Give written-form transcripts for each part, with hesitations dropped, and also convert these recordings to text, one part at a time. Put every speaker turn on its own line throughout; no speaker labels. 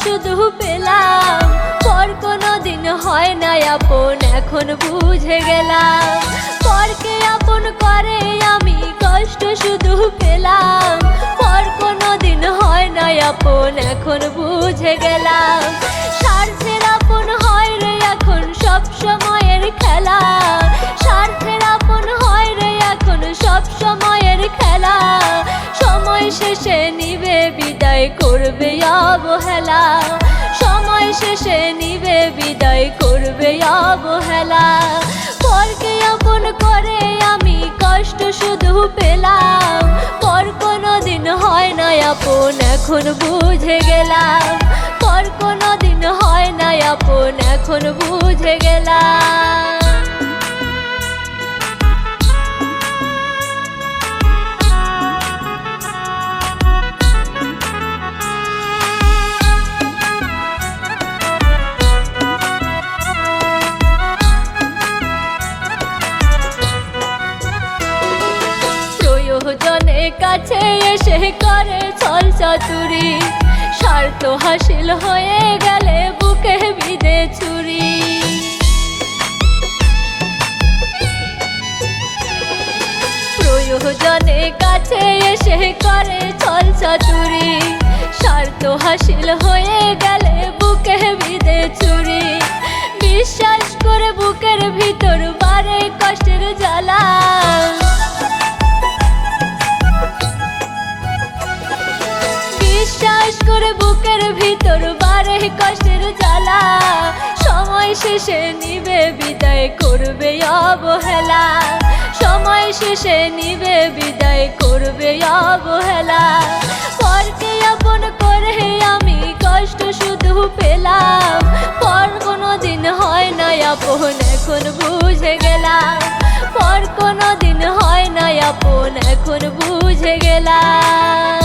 শুধু পেলাম, পর কোনো দিন হয় না আপন, এখন বুঝে গেলাম। পরকে আপন করে আমি কষ্ট শুধু পেলাম, পর কোনো দিন হয় না আপন, এখন বুঝে গেলাম। স্বার্থের আপন হয় রে এখন সব সময়ের খেলা, স্বার্থের আপন হয় রে এখন সব সময়ের খেলা। সময় শেষে নিবে বিদায় করবে অবহেলা, সময় শেষে নিবে বিদায় করবে অবহেলা। পরকে আপন করে আমি কষ্ট শুধু পেলাম, পর কোনো দিন হয় না আপন, এখন বুঝে গেলাম। পর কোনো দিন হয় না আপন, এখন বুঝে গেলাম। প্রয়োজনে কাছে এসে করে ছল চাতুরি, স্বার্থ হাসিল হয়ে গেলে বুকে বিঁধে ছুরি। প্রয়োজনে কাছে এসে করে ছল চাতুরি, স্বার্থ হাসিল হয়ে গেলে বুকে বিঁধে ছুরি। বিশ্বাস করে বুকের ভিতর বারে কষ্টের জ্বালা, বিশ্বাস করে বুকের ভিতর বারে কষ্টের জ্বালা। সময় শেষে নিবে বিদায় করবে অবহেলা, সময় শেষে নিবে বিদায় করবে অবহেলা। পরকে আপন করে আমি কষ্ট শুধু পেলাম, পর কোনো দিন হয় না আপন, এখন বুঝে গেলাম। পর কোনো দিন হয় না আপন, এখন বুঝে গেলাম।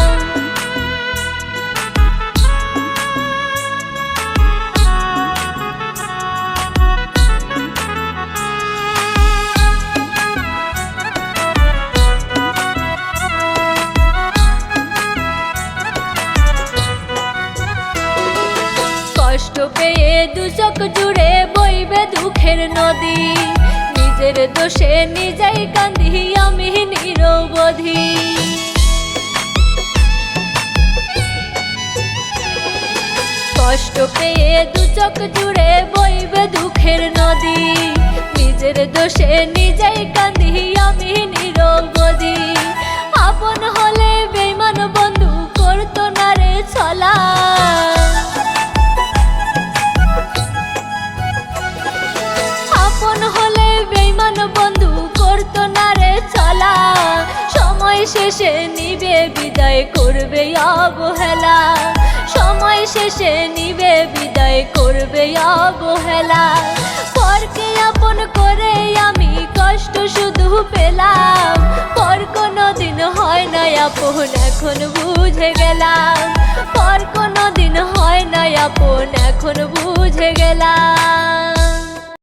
কষ্ট পেয়ে দু চোখ জুড়ে বইবে দুঃখের নদী, নিজের দোষে নিজেই কাঁদি আমি নিরবধি। কষ্ট পেয়ে দু চোখ জুড়ে বইবে দুঃখের নদী, নিজের দোষে নিজেই কাঁদি আমি নিরবধি। আপন হলে বেঈমান বন্ধু করতো না রে ছলা, আপন হলে বেঈমান বন্ধু করতো না রে ছলা। সময় শেষে নিবে বিদায় করবে অবহেলা, সময় শেষে নিবে বিদায় করবে অবহেলা। পরকে আপন করে আমি কষ্ট শুধু পেলাম, পর কোনো দিন হয় না আপন, এখন বুঝে গেলাম। পর কোনো দিন হয় না আপন, এখন বুঝে গেলাম।